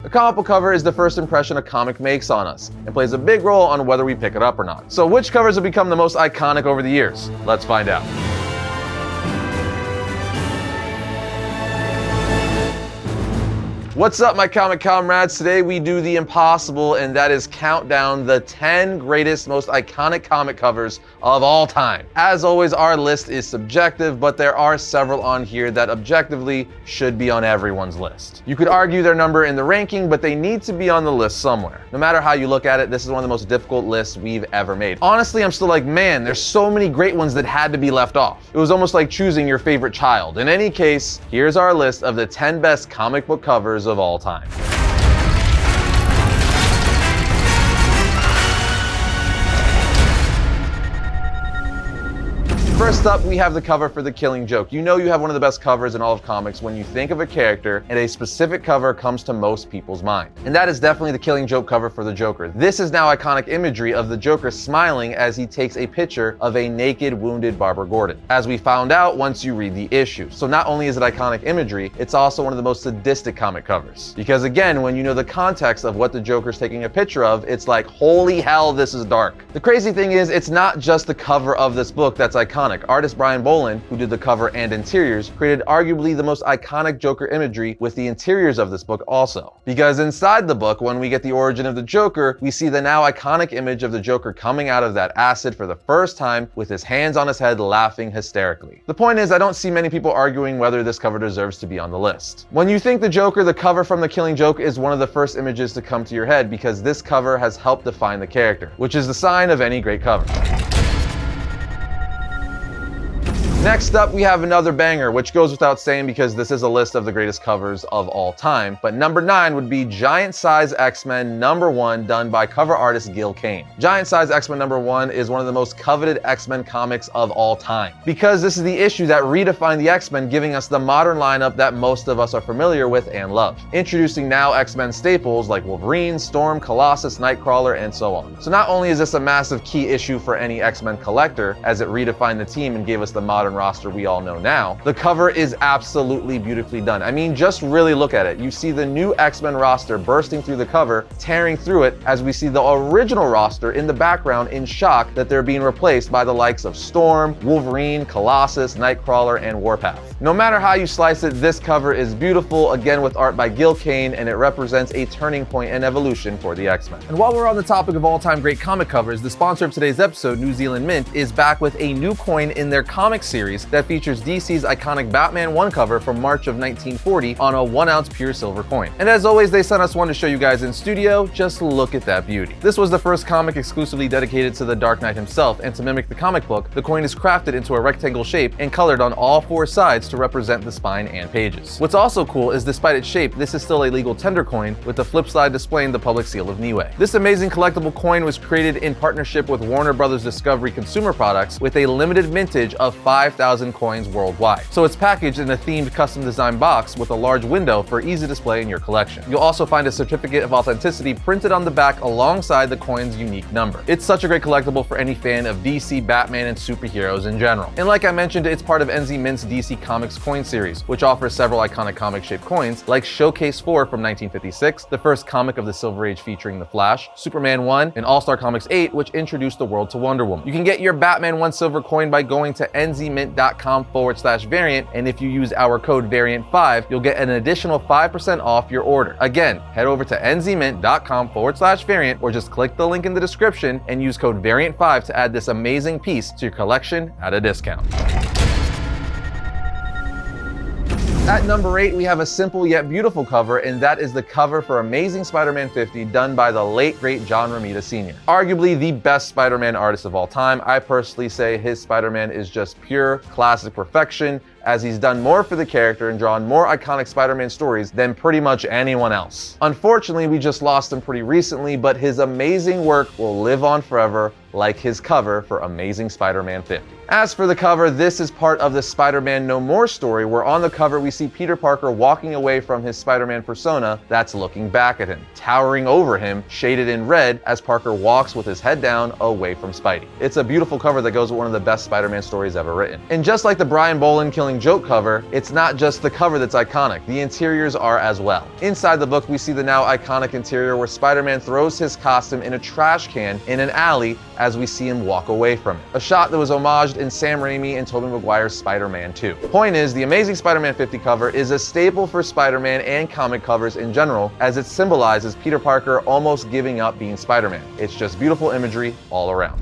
A comic book cover is the first impression a comic makes on us, and plays a big role on whether we pick it up or not. So which covers have become the most iconic over the years? Let's find out. What's up, my comic comrades? Today we do the impossible, and that is count down the 10 greatest, most iconic comic covers of all time. As always, our list is subjective, but there are several on here that objectively should be on everyone's list. You could argue their number in the ranking, but they need to be on the list somewhere. No matter how you look at it, this is one of the most difficult lists we've ever made. Honestly, I'm still like, man, there's so many great ones that had to be left off. It was almost like choosing your favorite child. In any case, here's our list of the 10 best comic book covers of all time. First up, we have the cover for The Killing Joke. You know you have one of the best covers in all of comics when you think of a character and a specific cover comes to most people's mind. And that is definitely the Killing Joke cover for the Joker. This is now iconic imagery of the Joker smiling as he takes a picture of a naked, wounded Barbara Gordon, as we found out once you read the issue. So not only is it iconic imagery, it's also one of the most sadistic comic covers. Because again, when you know the context of what the Joker's taking a picture of, it's like, holy hell, this is dark. The crazy thing is, it's not just the cover of this book that's iconic. Artist Brian Boland, who did the cover and interiors, created arguably the most iconic Joker imagery with the interiors of this book also. Because inside the book, when we get the origin of the Joker, we see the now iconic image of the Joker coming out of that acid for the first time with his hands on his head laughing hysterically. The point is, I don't see many people arguing whether this cover deserves to be on the list. When you think the Joker, the cover from The Killing Joke is one of the first images to come to your head because this cover has helped define the character, which is the sign of any great cover. Next up, we have another banger, which goes without saying because this is a list of the greatest covers of all time. But number 9 would be Giant Size X-Men #1, done by cover artist Gil Kane. Giant Size X-Men #1 is one of the most coveted X-Men comics of all time. Because this is the issue that redefined the X-Men, giving us the modern lineup that most of us are familiar with and love. Introducing now X-Men staples like Wolverine, Storm, Colossus, Nightcrawler, and so on. So not only is this a massive key issue for any X-Men collector, as it redefined the team and gave us the modern roster we all know now, the cover is absolutely beautifully done. I mean, just really look at it. You see the new X-Men roster bursting through the cover, tearing through it, as we see the original roster in the background in shock that they're being replaced by the likes of Storm, Wolverine, Colossus, Nightcrawler, and Warpath. No matter how you slice it, this cover is beautiful, again with art by Gil Kane, and it represents a turning point and evolution for the X-Men. And while we're on the topic of all-time great comic covers, the sponsor of today's episode, New Zealand Mint, is back with a new coin in their comic series that features DC's iconic Batman 1 cover from March of 1940 on a 1-ounce pure silver coin. And as always, they sent us one to show you guys in studio. Just look at that beauty. This was the first comic exclusively dedicated to the Dark Knight himself, and to mimic the comic book, the coin is crafted into a rectangle shape and colored on all 4 sides to represent the spine and pages. What's also cool is despite its shape, this is still a legal tender coin with the flip side displaying the public seal of Niue. This amazing collectible coin was created in partnership with Warner Brothers Discovery Consumer Products with a limited mintage of 5,000 coins worldwide. So it's packaged in a themed custom designed box with a large window for easy display in your collection. You'll also find a certificate of authenticity printed on the back alongside the coin's unique number. It's such a great collectible for any fan of DC, Batman, and superheroes in general. And like I mentioned, it's part of NZ Mint's DC Comics coin series, which offers several iconic comic-shaped coins like Showcase 4 from 1956, the first comic of the Silver Age featuring The Flash, Superman 1, and All-Star Comics 8, which introduced the world to Wonder Woman. You can get your Batman 1 silver coin by going to nzmint.com/variant, and if you use our code VARIANT5, you'll get an additional 5% off your order. Again, head over to nzmint.com/variant or just click the link in the description and use code VARIANT5 to add this amazing piece to your collection at a discount. At number 8, we have a simple yet beautiful cover, and that is the cover for Amazing Spider-Man 50 done by the late great John Romita Sr. Arguably the best Spider-Man artist of all time. I personally say his Spider-Man is just pure classic perfection, as he's done more for the character and drawn more iconic Spider-Man stories than pretty much anyone else. Unfortunately, we just lost him pretty recently, but his amazing work will live on forever, like his cover for Amazing Spider-Man 50. As for the cover, this is part of the Spider-Man No More story, where on the cover we see Peter Parker walking away from his Spider-Man persona that's looking back at him, towering over him, shaded in red, as Parker walks with his head down away from Spidey. It's a beautiful cover that goes with one of the best Spider-Man stories ever written. And just like the Brian Boland Killing best-selling joke cover, it's not just the cover that's iconic, the interiors are as well. Inside the book, we see the now iconic interior where Spider-Man throws his costume in a trash can in an alley as we see him walk away from it. A shot that was homaged in Sam Raimi and Tobey Maguire's Spider-Man 2. Point is, the Amazing Spider-Man 50 cover is a staple for Spider-Man and comic covers in general, as it symbolizes Peter Parker almost giving up being Spider-Man. It's just beautiful imagery all around.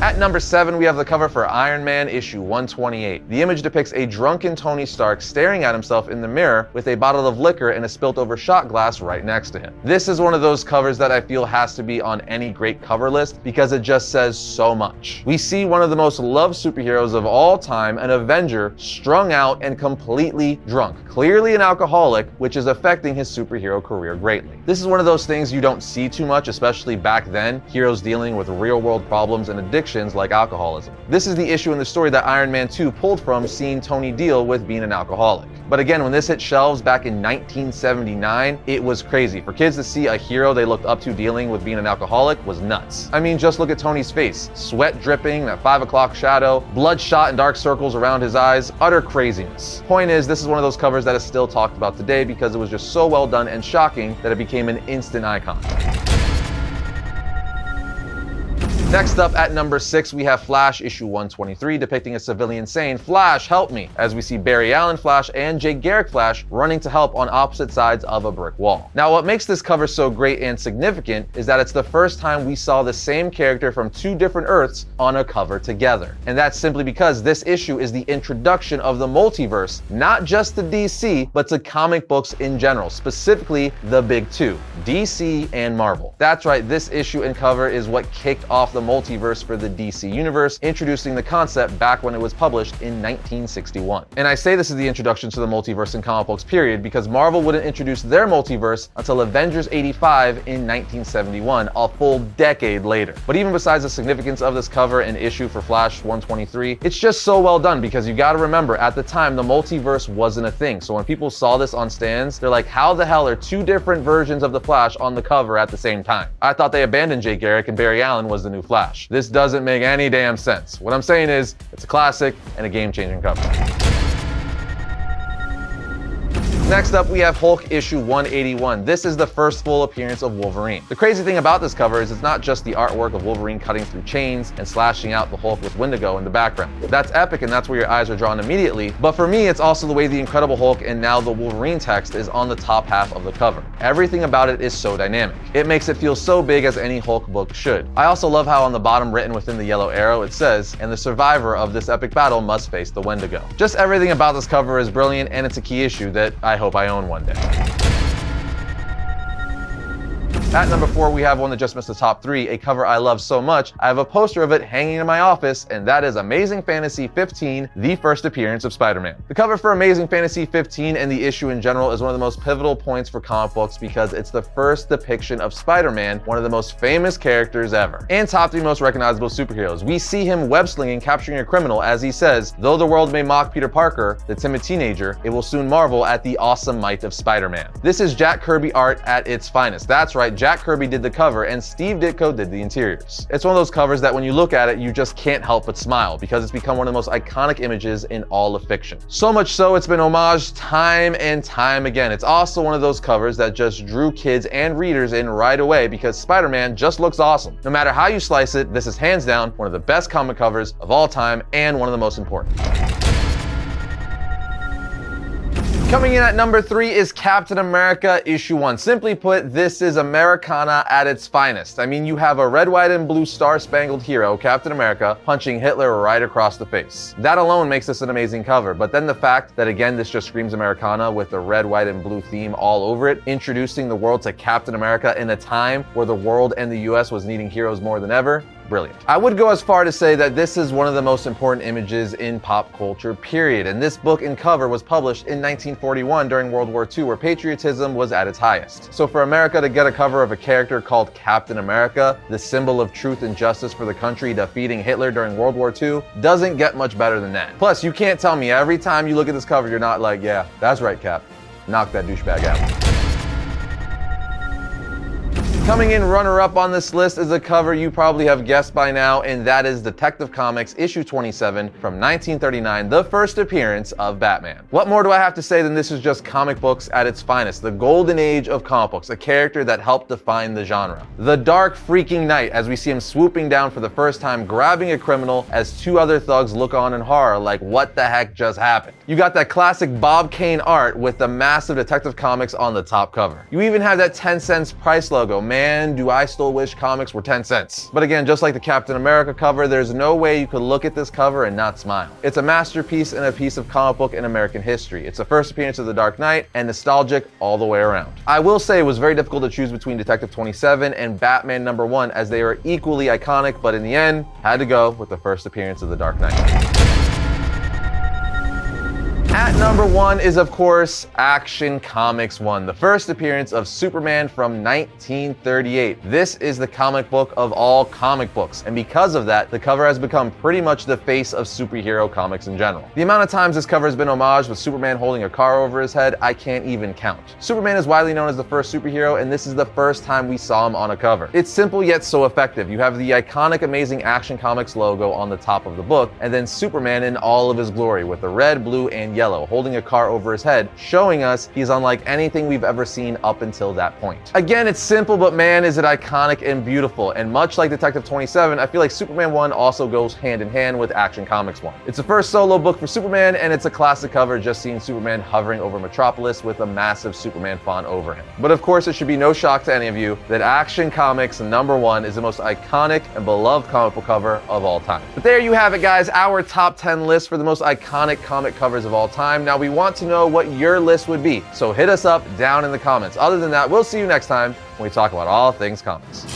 At number 7, we have the cover for Iron Man issue 128. The image depicts a drunken Tony Stark staring at himself in the mirror with a bottle of liquor and a spilt over shot glass right next to him. This is one of those covers that I feel has to be on any great cover list because it just says so much. We see one of the most loved superheroes of all time, an Avenger, strung out and completely drunk, clearly an alcoholic, which is affecting his superhero career greatly. This is one of those things you don't see too much, especially back then, heroes dealing with real-world problems and addictions like alcoholism. This is the issue in the story that Iron Man 2 pulled from, seeing Tony deal with being an alcoholic. But again, when this hit shelves back in 1979, it was crazy. For kids to see a hero they looked up to dealing with being an alcoholic was nuts. I mean, just look at Tony's face. Sweat dripping, that 5 o'clock shadow, bloodshot and dark circles around his eyes, utter craziness. Point is, this is one of those covers that is still talked about today because it was just so well done and shocking that it became an instant icon. Next up at number 6, we have Flash issue 123 depicting a civilian saying, "Flash, help me," as we see Barry Allen Flash and Jay Garrick Flash running to help on opposite sides of a brick wall. Now, what makes this cover so great and significant is that it's the first time we saw the same character from two different Earths on a cover together. And that's simply because this issue is the introduction of the multiverse, not just to DC, but to comic books in general, specifically the big two, DC and Marvel. That's right, this issue and cover is what kicked off the multiverse for the DC universe, introducing the concept back when it was published in 1961. And I say this is the introduction to the multiverse in comic books period because Marvel wouldn't introduce their multiverse until Avengers 85 in 1971, a full decade later. But even besides the significance of this cover and issue for Flash 123, it's just so well done because you gotta remember, at the time the multiverse wasn't a thing. So when people saw this on stands, they're like, how the hell are two different versions of the Flash on the cover at the same time? I thought they abandoned Jay Garrick and Barry Allen was the new Flash. This doesn't make any damn sense. What I'm saying is, it's a classic and a game-changing cover. Next up, we have Hulk issue 181. This is the first full appearance of Wolverine. The crazy thing about this cover is it's not just the artwork of Wolverine cutting through chains and slashing out the Hulk with Wendigo in the background. That's epic and that's where your eyes are drawn immediately, but for me, it's also the way the Incredible Hulk and now the Wolverine text is on the top half of the cover. Everything about it is so dynamic. It makes it feel so big as any Hulk book should. I also love how on the bottom, written within the yellow arrow, it says, "And the survivor of this epic battle must face the Wendigo." Just everything about this cover is brilliant, and it's a key issue that I hope I own one day. At number 4, we have one that just missed the top 3, a cover I love so much, I have a poster of it hanging in my office, and that is Amazing Fantasy 15, the first appearance of Spider-Man. The cover for Amazing Fantasy 15 and the issue in general is one of the most pivotal points for comic books because it's the first depiction of Spider-Man, one of the most famous characters ever, and top 3 most recognizable superheroes. We see him web-slinging, capturing a criminal, as he says, "Though the world may mock Peter Parker, the timid teenager, it will soon marvel at the awesome might of Spider-Man." This is Jack Kirby art at its finest. That's right, Jack Kirby did the cover and Steve Ditko did the interiors. It's one of those covers that when you look at it, you just can't help but smile because it's become one of the most iconic images in all of fiction. So much so, it's been homaged time and time again. It's also one of those covers that just drew kids and readers in right away because Spider-Man just looks awesome. No matter how you slice it, this is hands down one of the best comic covers of all time and one of the most important. Coming in at number 3 is Captain America issue 1. Simply put, this is Americana at its finest. I mean, you have a red, white, and blue star-spangled hero, Captain America, punching Hitler right across the face. That alone makes this an amazing cover, but then the fact that, again, this just screams Americana with the red, white, and blue theme all over it, introducing the world to Captain America in a time where the world and the US was needing heroes more than ever, brilliant. I would go as far to say that this is one of the most important images in pop culture, period. And this book and cover was published in 1941 during World War II, where patriotism was at its highest. So for America to get a cover of a character called Captain America, the symbol of truth and justice for the country defeating Hitler during World War II, doesn't get much better than that. Plus, you can't tell me every time you look at this cover, you're not like, yeah, that's right, Cap. Knock that douchebag out. Coming in runner-up on this list is a cover you probably have guessed by now, and that is Detective Comics issue 27 from 1939, the first appearance of Batman. What more do I have to say than this is just comic books at its finest, the golden age of comic books, a character that helped define the genre. The Dark Freaking Knight, as we see him swooping down for the first time, grabbing a criminal as two other thugs look on in horror like what the heck just happened. You got that classic Bob Kane art with the massive Detective Comics on the top cover. You even have that 10 cents price logo. Man, do I still wish comics were 10 cents. But again, just like the Captain America cover, there's no way you could look at this cover and not smile. It's a masterpiece and a piece of comic book in American history. It's the first appearance of the Dark Knight and nostalgic all the way around. I will say it was very difficult to choose between Detective 27 and Batman #1 as they are equally iconic, but in the end, had to go with the first appearance of the Dark Knight. At #1 is, of course, Action Comics 1, the first appearance of Superman from 1938. This is the comic book of all comic books, and because of that, the cover has become pretty much the face of superhero comics in general. The amount of times this cover has been homaged with Superman holding a car over his head, I can't even count. Superman is widely known as the first superhero, and this is the first time we saw him on a cover. It's simple yet so effective. You have the iconic Amazing Action Comics logo on the top of the book, and then Superman in all of his glory with the red, blue, and yellow, holding a car over his head, showing us he's unlike anything we've ever seen up until that point. Again, it's simple, but man, is it iconic and beautiful. And much like Detective 27, I feel like Superman 1 also goes hand in hand with Action Comics 1. It's the first solo book for Superman, and it's a classic cover, just seeing Superman hovering over Metropolis with a massive Superman font over him. But of course, it should be no shock to any of you that Action Comics #1 is the most iconic and beloved comic book cover of all time. But there you have it, guys, our top 10 list for the most iconic comic covers of all time. Now, we want to know what your list would be, so hit us up down in the comments. Other than that, we'll see you next time when we talk about all things comics.